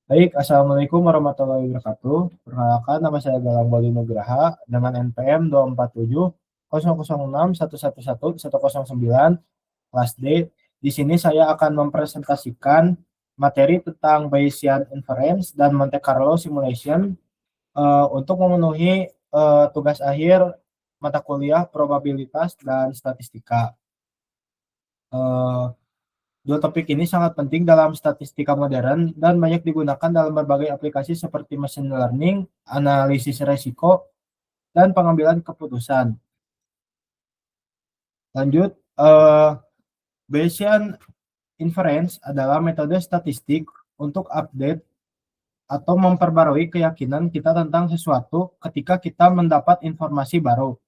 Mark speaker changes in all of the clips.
Speaker 1: Baik, Assalamualaikum warahmatullahi wabarakatuh. Perkenalkan, nama saya Galang Bali Nugraha dengan NPM 247 006 111 109 kelas D. Di sini saya akan mempresentasikan materi tentang Bayesian Inference dan Monte Carlo Simulation untuk memenuhi tugas akhir mata kuliah probabilitas dan statistika. Eh, Dua topik ini sangat penting dalam statistika modern dan banyak digunakan dalam berbagai aplikasi seperti machine learning, analisis resiko, dan pengambilan keputusan. Lanjut, Bayesian inference adalah metode statistik untuk update atau memperbarui keyakinan kita tentang sesuatu ketika kita mendapat informasi baru.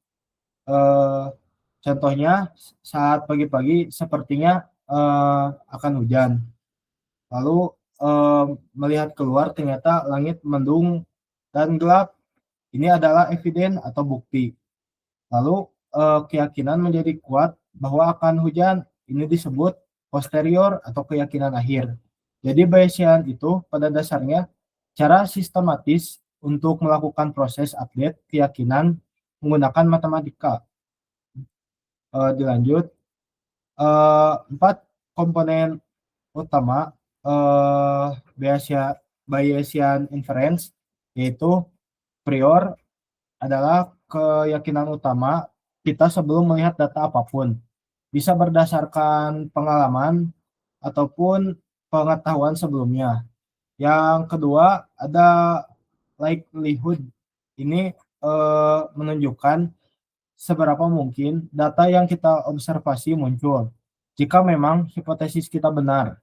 Speaker 1: Eh, Contohnya, saat pagi-pagi sepertinya akan hujan. Lalu melihat keluar ternyata langit mendung dan gelap. Ini adalah eviden atau bukti. Lalu keyakinan menjadi kuat bahwa akan hujan. Ini disebut posterior atau keyakinan akhir. Jadi Bayesian itu pada dasarnya cara sistematis untuk melakukan proses update keyakinan menggunakan matematika. Dilanjut, 4 komponen utama Bayesian inference, yaitu prior adalah keyakinan utama kita sebelum melihat data apapun. Bisa berdasarkan pengalaman ataupun pengetahuan sebelumnya. Yang kedua ada likelihood. Ini menunjukkan seberapa mungkin data yang kita observasi muncul jika memang hipotesis kita benar.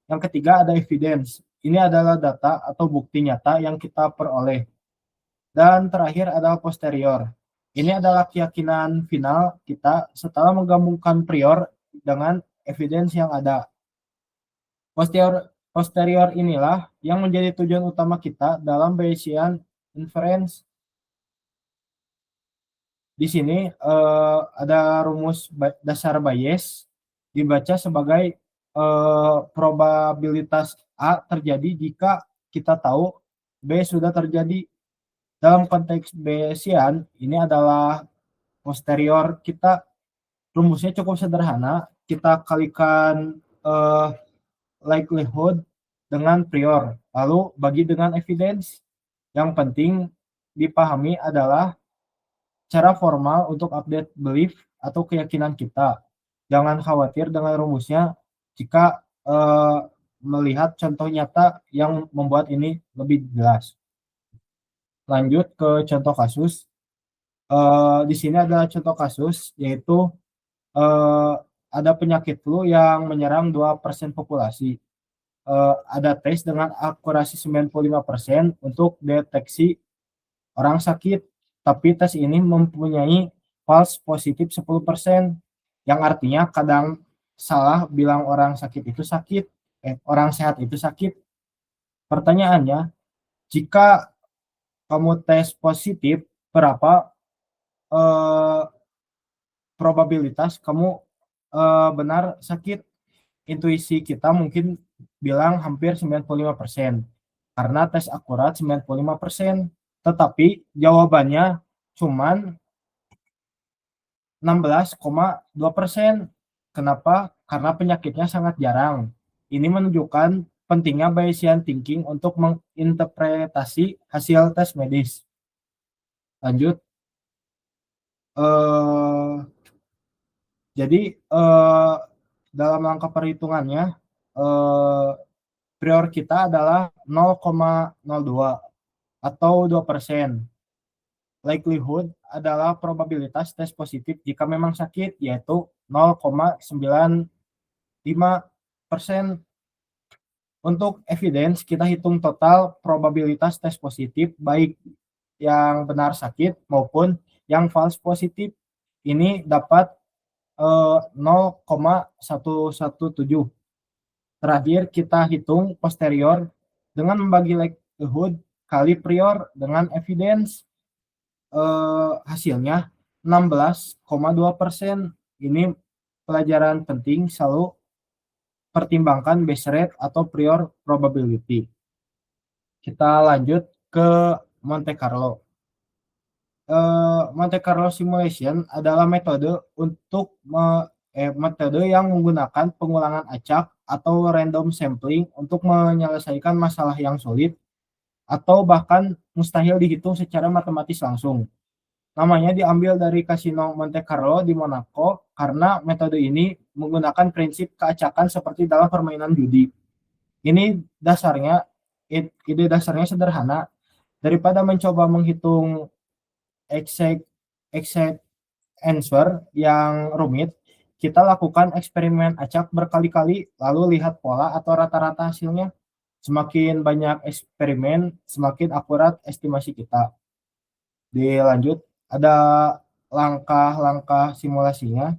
Speaker 1: Yang ketiga ada evidence. Ini adalah data atau bukti nyata yang kita peroleh. Dan terakhir adalah posterior. Ini adalah keyakinan final kita setelah menggabungkan prior dengan evidence yang ada. Posterior inilah yang menjadi tujuan utama kita dalam Bayesian inference. Di sini ada rumus dasar Bayes dibaca sebagai probabilitas A terjadi jika kita tahu B sudah terjadi. Dalam konteks Bayesian, ini adalah posterior kita. Rumusnya cukup sederhana. Kita kalikan likelihood dengan prior, lalu bagi dengan evidence. Yang penting dipahami adalah cara formal untuk update belief atau keyakinan kita. Jangan khawatir dengan rumusnya jika melihat contoh nyata yang membuat ini lebih jelas. Lanjut ke contoh kasus. Di sini ada contoh kasus, yaitu ada penyakit flu yang menyerang 2% populasi. Ada tes dengan akurasi 95% untuk deteksi orang sakit, tapi tes ini mempunyai false positif 10%, yang artinya kadang salah bilang orang sakit itu sakit, orang sehat itu sakit. Pertanyaannya, jika kamu tes positif, berapa probabilitas kamu benar sakit? Intuisi kita mungkin bilang hampir 95%, karena tes akurat 95%, tetapi jawabannya cuman 16,2%. Kenapa? Karena penyakitnya sangat jarang. Ini menunjukkan pentingnya Bayesian thinking untuk menginterpretasi hasil tes medis. Lanjut. Jadi dalam langkah perhitungannya, prior kita adalah 0,02 atau 2%. Likelihood adalah probabilitas tes positif jika memang sakit, yaitu 0,95%. Untuk evidence, kita hitung total probabilitas tes positif, baik yang benar sakit maupun yang false positif. Ini dapat 0,117. Terakhir, kita hitung posterior dengan membagi likelihood kali prior dengan evidence. Hasilnya 16,2%. Ini pelajaran penting, selalu pertimbangkan base rate atau prior probability. Kita lanjut ke Monte Carlo. Monte Carlo simulation adalah metode yang menggunakan pengulangan acak atau random sampling untuk menyelesaikan masalah yang sulit atau bahkan mustahil dihitung secara matematis langsung. Namanya diambil dari Kasino Monte Carlo di Monaco karena metode ini menggunakan prinsip keacakan seperti dalam permainan judi. Ini dasarnya, ide dasarnya sederhana. Daripada mencoba menghitung exact exact answer yang rumit, kita lakukan eksperimen acak berkali-kali lalu lihat pola atau rata-rata hasilnya. Semakin banyak eksperimen, semakin akurat estimasi kita. Dilanjut, ada langkah-langkah simulasinya.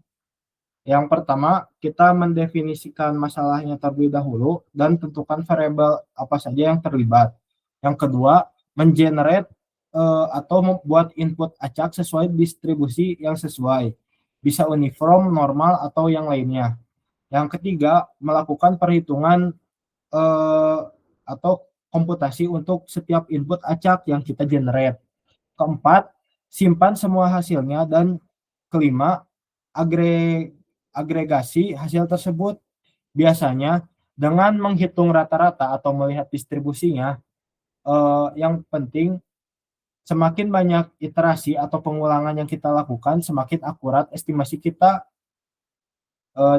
Speaker 1: Yang pertama, kita mendefinisikan masalahnya terlebih dahulu dan tentukan variabel apa saja yang terlibat. Yang kedua, mengenerate atau membuat input acak sesuai distribusi yang sesuai. Bisa uniform, normal, atau yang lainnya. Yang ketiga, melakukan perhitungan atau komputasi untuk setiap input acak yang kita generate. Keempat, simpan semua hasilnya. Dan kelima, agregasi hasil tersebut. Biasanya dengan menghitung rata-rata atau melihat distribusinya, yang penting semakin banyak iterasi atau pengulangan yang kita lakukan, semakin akurat estimasi kita.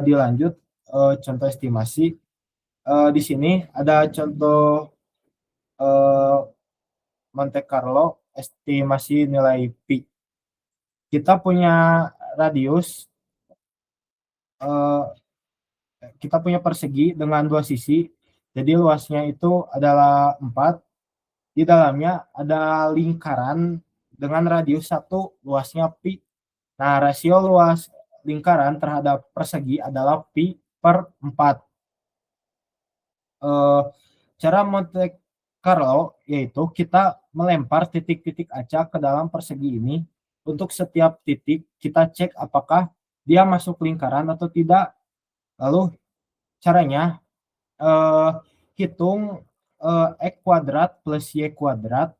Speaker 1: Dilanjut, contoh estimasi. Di sini ada contoh Monte Carlo estimasi nilai pi. Kita punya radius, kita punya persegi dengan dua sisi, jadi luasnya itu adalah 4. Di dalamnya ada lingkaran dengan radius 1, luasnya pi. Nah, rasio luas lingkaran terhadap persegi adalah pi per 4. Cara Monte Carlo yaitu kita melempar titik-titik acak ke dalam persegi ini. Untuk setiap titik kita cek apakah dia masuk lingkaran atau tidak. Lalu caranya hitung x kuadrat plus y kuadrat.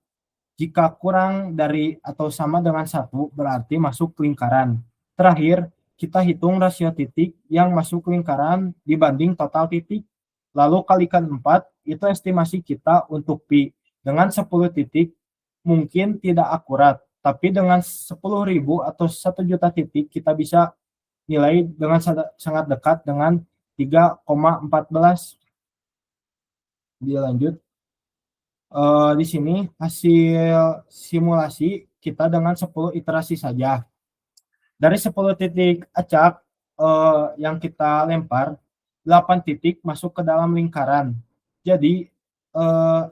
Speaker 1: Jika kurang dari atau sama dengan 1 berarti masuk lingkaran. Terakhir, kita hitung rasio titik yang masuk lingkaran dibanding total titik. Lalu kalikan 4, itu estimasi kita untuk pi. Dengan 10 titik mungkin tidak akurat, tapi dengan 10.000 atau 1 juta titik kita bisa nilai dengan sangat dekat dengan 3,14. Dilanjut. Di sini hasil simulasi kita dengan 10 iterasi saja. Dari 10 titik acak yang kita lempar, 8 titik masuk ke dalam lingkaran. Jadi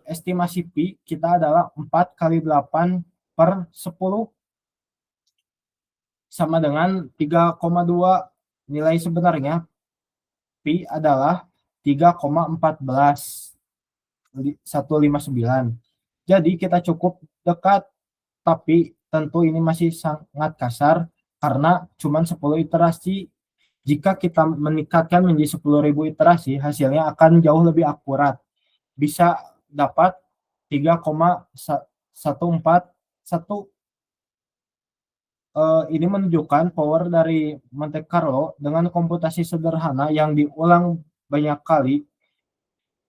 Speaker 1: estimasi pi kita adalah 4 kali 8 per 10 sama dengan 3,2. Nilai sebenarnya pi adalah 3,14159. Jadi kita cukup dekat, tapi tentu ini masih sangat kasar karena cuma 10 iterasi. Jika kita meningkatkan menjadi 10.000 iterasi, hasilnya akan jauh lebih akurat. Bisa dapat 3,141. Ini menunjukkan power dari Monte Carlo dengan komputasi sederhana yang diulang banyak kali.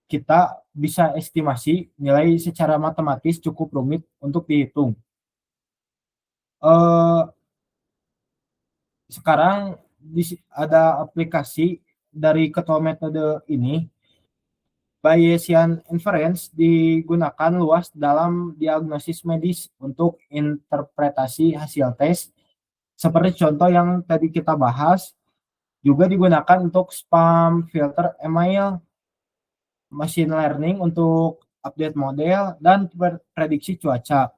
Speaker 1: Kita bisa estimasi nilai secara matematis cukup rumit untuk dihitung. Sekarang ada aplikasi dari kedua metode ini. Bayesian inference digunakan luas dalam diagnosis medis untuk interpretasi hasil tes. Seperti contoh yang tadi kita bahas, juga digunakan untuk spam filter email, machine learning untuk update model, dan prediksi cuaca.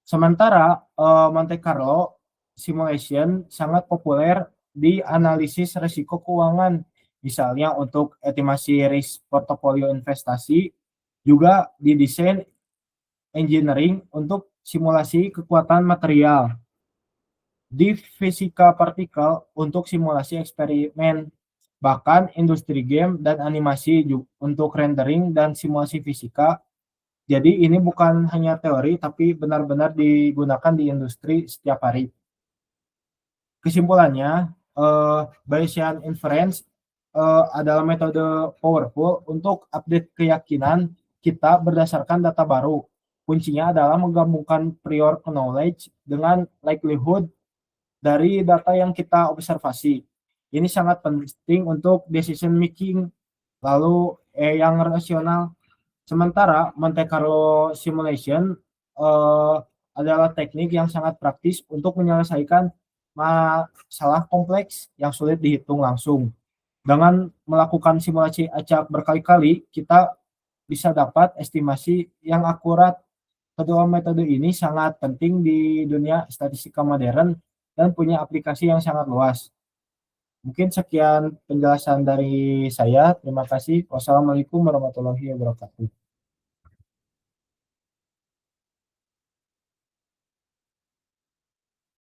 Speaker 1: Sementara Monte Carlo simulation sangat populer di analisis risiko keuangan, misalnya untuk estimasi risk portofolio investasi, juga di desain engineering untuk simulasi kekuatan material, di fisika partikel untuk simulasi eksperimen, bahkan industri game dan animasi untuk rendering dan simulasi fisika. Jadi ini bukan hanya teori, tapi benar-benar digunakan di industri setiap hari. Kesimpulannya, Bayesian inference, adalah metode powerful untuk update keyakinan kita berdasarkan data baru. Kuncinya adalah menggabungkan prior knowledge dengan likelihood dari data yang kita observasi. Ini sangat penting untuk decision making, lalu yang rasional. Sementara Monte Carlo simulation adalah teknik yang sangat praktis untuk menyelesaikan masalah kompleks yang sulit dihitung langsung. Dengan melakukan simulasi acak berkali-kali, kita bisa dapat estimasi yang akurat. Kedua metode ini sangat penting di dunia statistika modern dan punya aplikasi yang sangat luas. Mungkin sekian penjelasan dari saya. Terima kasih. Wassalamualaikum warahmatullahi wabarakatuh.